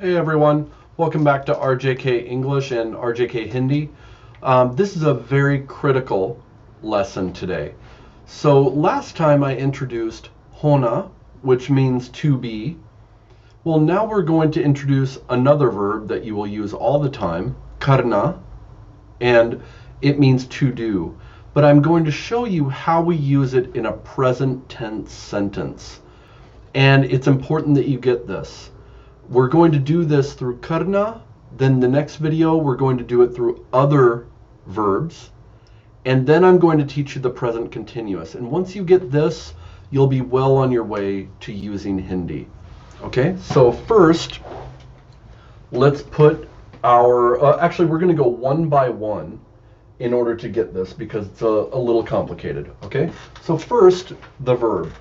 Hey everyone, welcome back to RJK English and RJK Hindi. This is a very critical lesson today. So last time I introduced hona, which means to be. Well, now we're going to introduce another verb that you will use all the time, karna, and it means to do. But I'm going to show you how we use it in a present tense sentence. And it's important that you get this. We're going to do this through karna, then the next video we're going to do it through other verbs, and then I'm going to teach you the present continuous. And once you get this, you'll be well on your way to using Hindi. Okay, so first, let's put our, actually we're going to go one by one in order to get this because it's a little complicated. Okay, so first, the verb.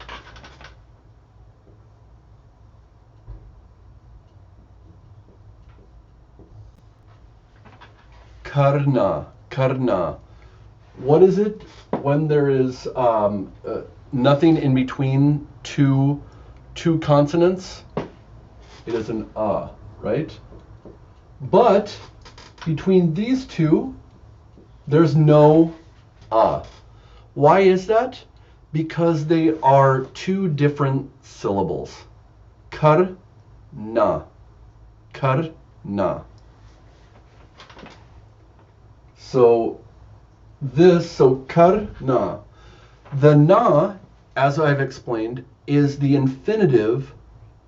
Karna. What is it when there is nothing in between two consonants? It is an right? But between these two, there's no Why is that? Because they are two different syllables. Karna. So karna. The na, as I've explained, is the infinitive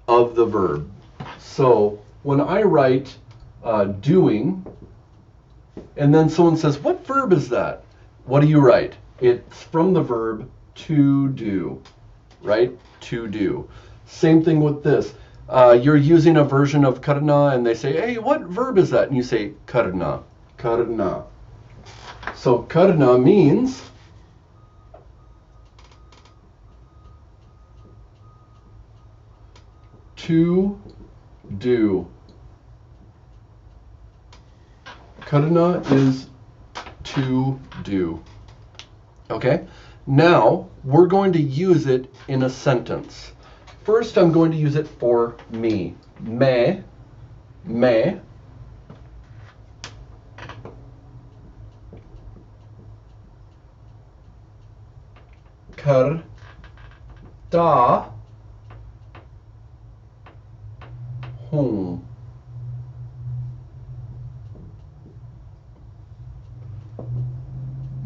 of the verb. So when I write doing, and then someone says, what verb is that? What do you write? It's from the verb to do, right? To do. Same thing with this. You're using a version of karna and they say, hey, what verb is that? And you say karna. So karna means to do. Karna is to do. Okay? Now, we're going to use it in a sentence. First, I'm going to use it for me. Main. करता हूँ.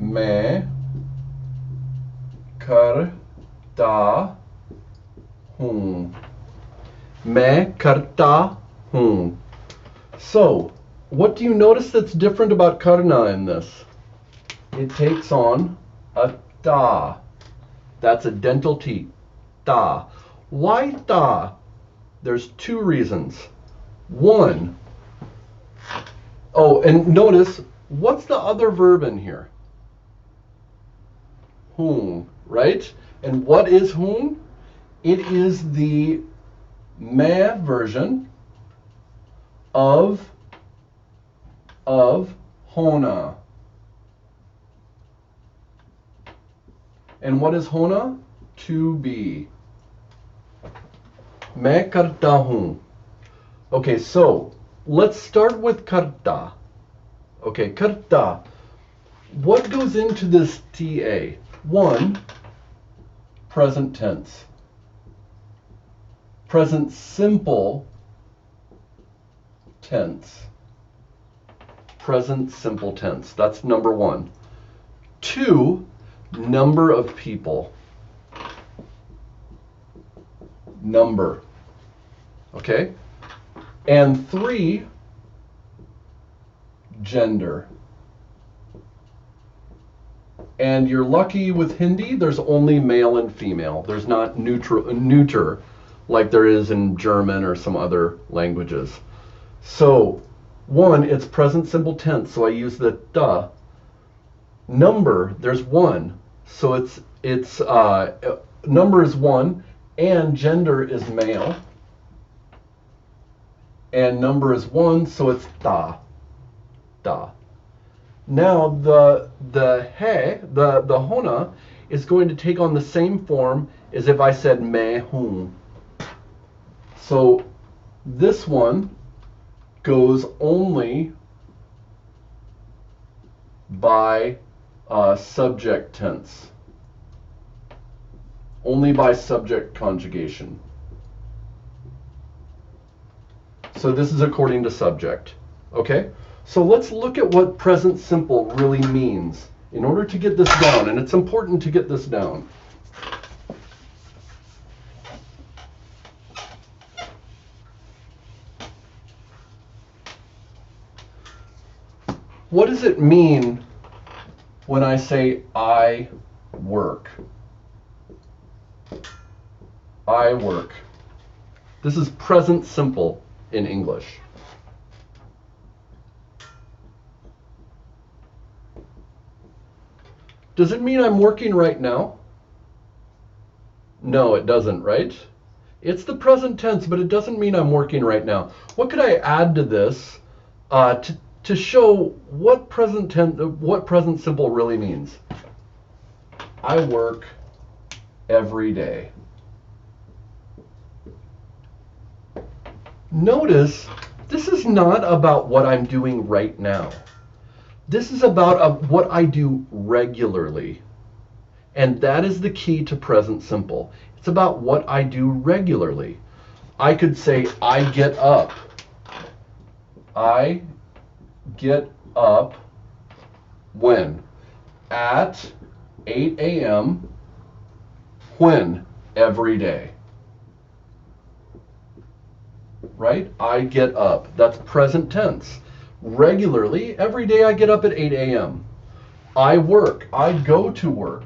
मैं करता हूँ. मैं करता हूँ. So, what do you notice that's different about karna in this? It takes on a ta. That's a dental T. Ta. Why ta? There's two reasons. One, and notice, what's the other verb in here? Whom, right? And what is whom? It is the me version of hona. And what is hona? To be. मैं करता हूँ. Okay, so let's start with karta. Okay, karta. What goes into this TA? One, present tense. Present simple tense. Present simple tense. That's number one. Two, number of people. Number. Okay? And three, gender. And you're lucky with Hindi, there's only male and female. There's not neuter like there is in German or some other languages. So, one, it's present simple tense, so I use the da. Number, there's one, so it's number is one, and gender is male, and number is one, so it's da. Now the hona is going to take on the same form as if I said मैं हूँ. So this one goes only by subject tense. Only by subject conjugation. So this is according to subject. Okay? So let's look at what present simple really means in order to get this down. And it's important to get this down. What does it mean when I say I work? I work. This is present simple in English. Does it mean I'm working right now? No, it doesn't, right? It's the present tense, but it doesn't mean I'm working right now. What could I add to this to show what present simple really means? I work every day. Notice, this is not about what I'm doing right now. This is about what I do regularly. And that is the key to present simple. It's about what I do regularly. I could say, I get up. I get up when? At 8 a.m. When? Every day. Right? I get up. That's present tense. Regularly, every day I get up at 8 a.m. I work. I go to work.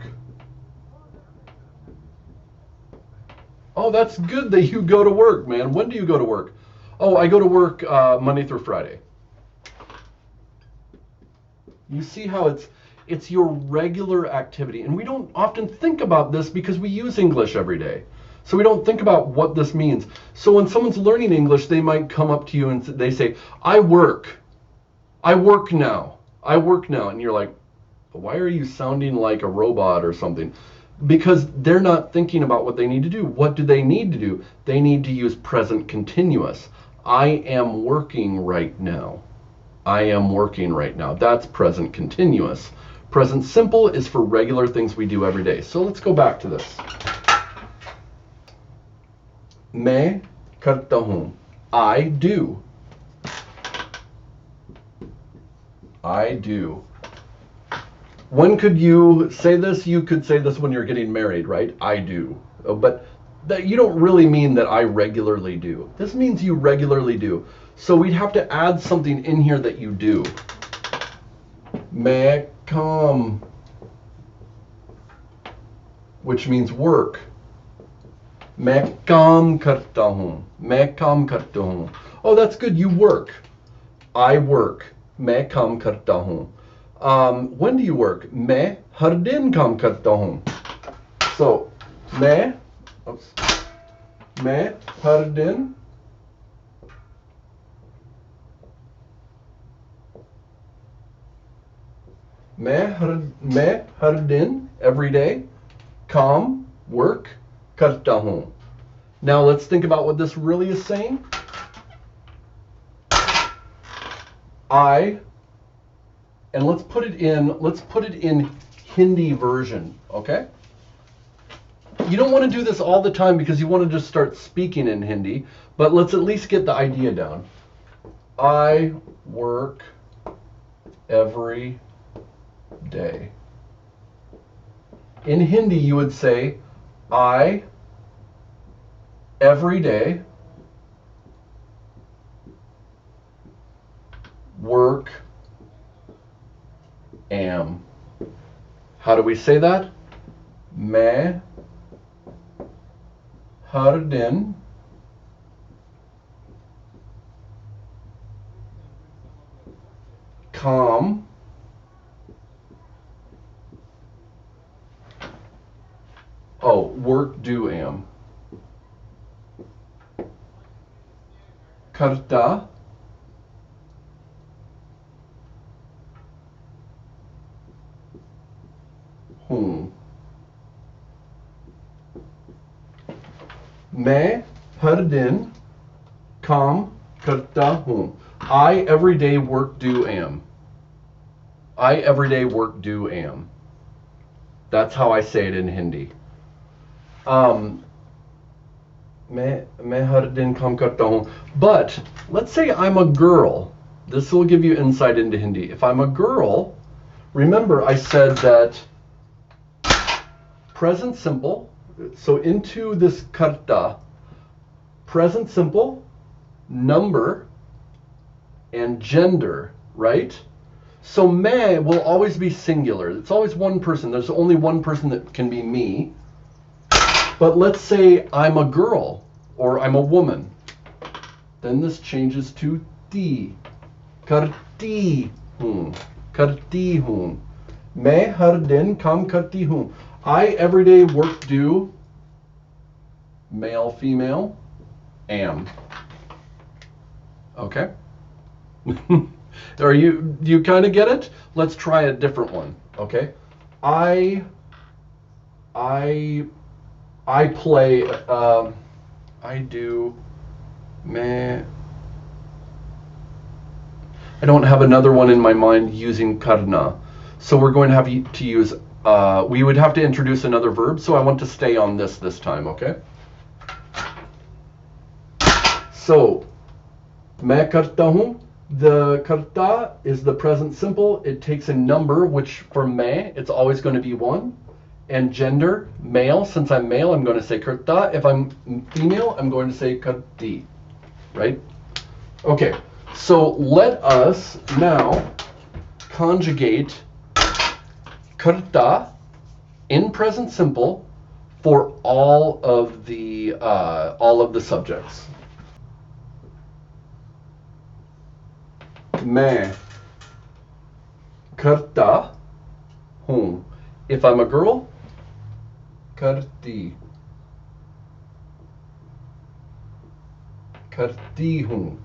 Oh, that's good that you go to work, man. When do you go to work? Oh, I go to work Monday through Friday. You see how it's your regular activity. And we don't often think about this because we use English every day. So we don't think about what this means. So when someone's learning English, they might come up to you and they say, I work. I work now. I work now. And you're like, why are you sounding like a robot or something? Because they're not thinking about what they need to do. What do they need to do? They need to use present continuous. I am working right now. I am working right now. That's present continuous. Present simple is for regular things we do every day. So let's go back to this. मैं करता हूँ. I do. I do. When could you say this? You could say this when you're getting married, right? I do. But that you don't really mean that I regularly do. This means you regularly do. So we'd have to add something in here that you do. मैं काम, which means work. मैं काम करता हूँ. मैं काम करता हूँ. Oh, that's good. You work. I work. मैं काम करता हूँ. When do you work? मैं हर दिन काम करता हूँ. So, मैं हर दिन मैं हर दिन, every day, काम, work, करता हूँ. Now let's think about what this really is saying. And let's put it in Hindi version, okay? You don't want to do this all the time because you want to just start speaking in Hindi, but let's at least get the idea down. I work every day. In Hindi, you would say, I every day work am. How do we say that? मैं हर दिन काम work do am करता हूँ. मैं हर दिन काम करता हूँ. I everyday work do am. I everyday work do am. That's how I say it in Hindi. मैं हर दिन काम करता हूँ. But let's say I'm a girl. This will give you insight into Hindi. If I'm a girl, remember I said that present simple, so into this karta, present simple, number, and gender, right? So मैं will always be singular. It's always one person. There's only one person that can be me. But let's say I'm a girl or I'm a woman. Then this changes to ti. Karti hoon. Karti hoon. मैं हर दिन काम करती हूँ. I everyday work do, male, female, am. Okay? Do you kind of get it? Let's try a different one. Okay? I play, I do, meh. I don't have another one in my mind using Karna. So we're going to have to use, we would have to introduce another verb. So I want to stay on this time, okay? So, मैं करता हूँ. The karta is the present simple. It takes a number, which for मैं, it's always going to be one. And gender, male. Since I'm male, I'm going to say karta. If I'm female, I'm going to say karti. Right? Okay. So let us now conjugate karta in present simple for all of the subjects. मैं करता हूँ. If I'm a girl, करती हूँ.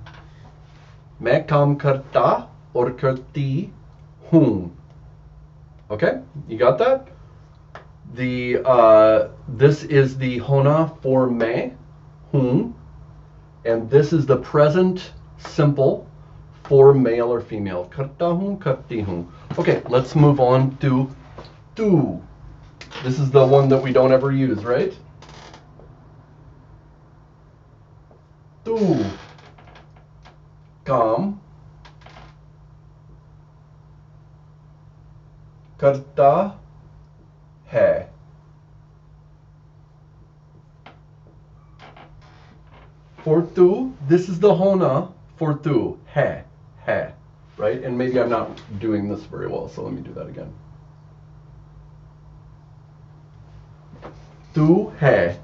मैं काम करता और करती हूँ. Okay, you got that? This is the hona for मैं हूँ, and this is the present simple for male or female. करता हूँ, करती हूँ. Okay, let's move on to tu. This is the one that we don't ever use, right? Tu काम करता है. For tu, this is the hona for tu, hai, right? And maybe I'm not doing this very well, so let me do that again. Tu hai.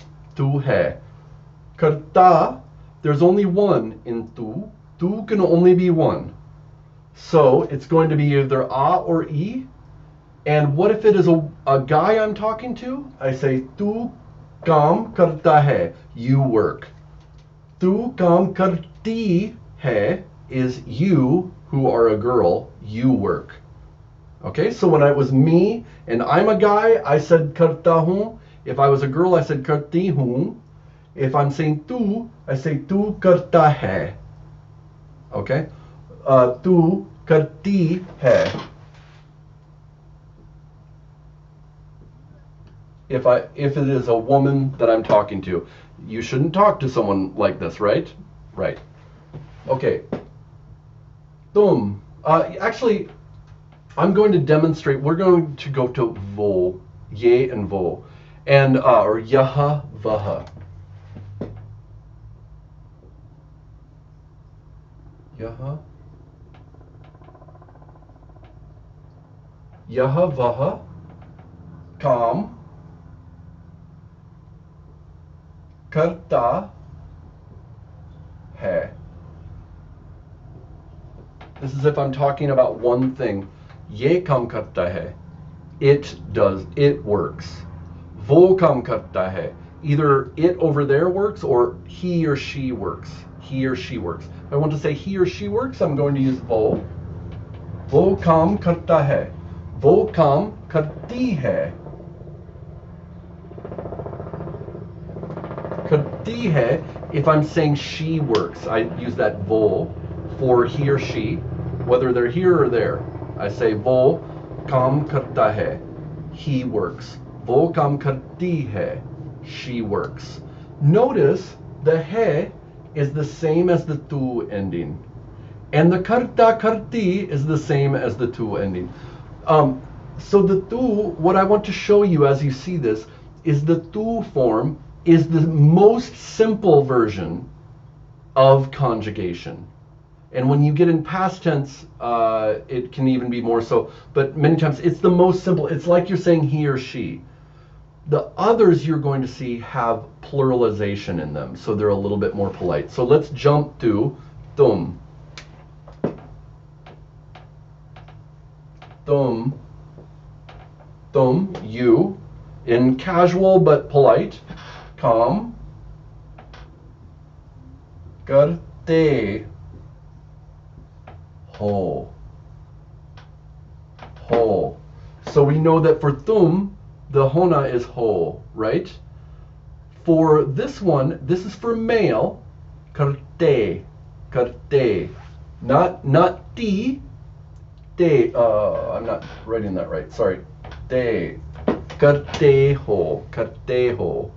Karta, there's only one in tu. Tu can only be one. So it's going to be either a or e. And what if it is a guy I'm talking to? I say tu काम करता है, you work. Tu काम करती है is you who are a girl, you work. Okay, so when it was me and I'm a guy, I said करता हूँ. If I was a girl, I said करती हूँ. If I'm saying tu, I say tu करता है. Okay, tu करती है. If it is a woman that I'm talking to, you shouldn't talk to someone like this, right? Right. Okay. Tum. Actually, I'm going to demonstrate. We're going to go to vo, ye and vo, and or yaha, vaha. Yaha. Yaha, vaha. Kam. करता है. This is if I'm talking about one thing. ये काम करता है. It does. It works. वो काम करता है. Either it over there works or he or she works. He or she works. If I want to say he or she works, I'm going to use वो. वो काम करता है. वो काम करती है. करती है, if I'm saying she works, I use that vo for he or she, whether they're here or there. I say wo काम करता है, he works. वो काम करती है, she works. Notice the he is the same as the tu ending. And the karta karti is the same as the tu ending. So the tu, what I want to show you as you see this, is the tu form is the most simple version of conjugation. And when you get in past tense, it can even be more so. But many times it's the most simple. It's like you're saying he or she. The others you're going to see have pluralization in them, so they're a little bit more polite. So let's jump to tum. Tum. Tum, you. In casual but polite. Kam. Karte. Ho. Ho. So we know that for tum, the hona is ho, right? For this one, this is for male. Karte. Karte. Not ti. Te. I'm not writing that right. Sorry. Te. Karteho. Karteho.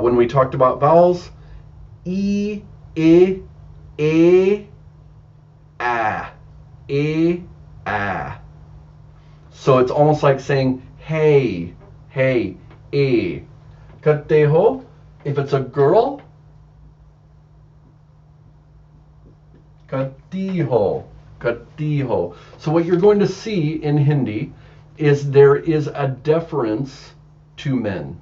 When we talked about vowels, e, a, a, a. So it's almost like saying hey, hey, a. Karteho. If it's a girl, kartiho. Kartiho. So what you're going to see in Hindi is there is a deference to men.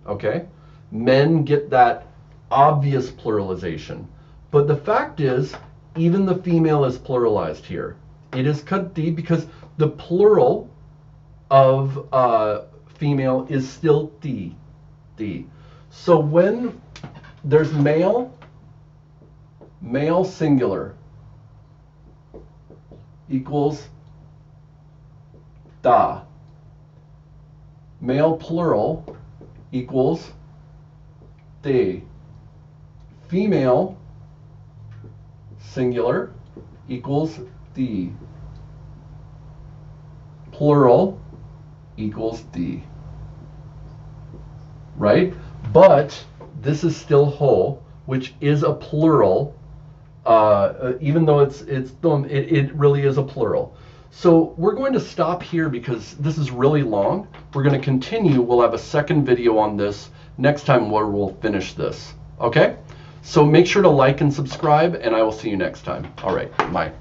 Okay? Men get that obvious pluralization. But the fact is, even the female is pluralized here. It is karti because the plural of female is still ti. Ti. So when there's male singular equals da. Male plural equals te. Female singular equals ti. Plural equals di. Right? But this is still ho, which is a plural. Even though it's tum, it really is a plural. So we're going to stop here because this is really long. We're going to continue. We'll have a second video on this next time where we'll finish this. Okay? So make sure to like and subscribe, and I will see you next time. All right, bye.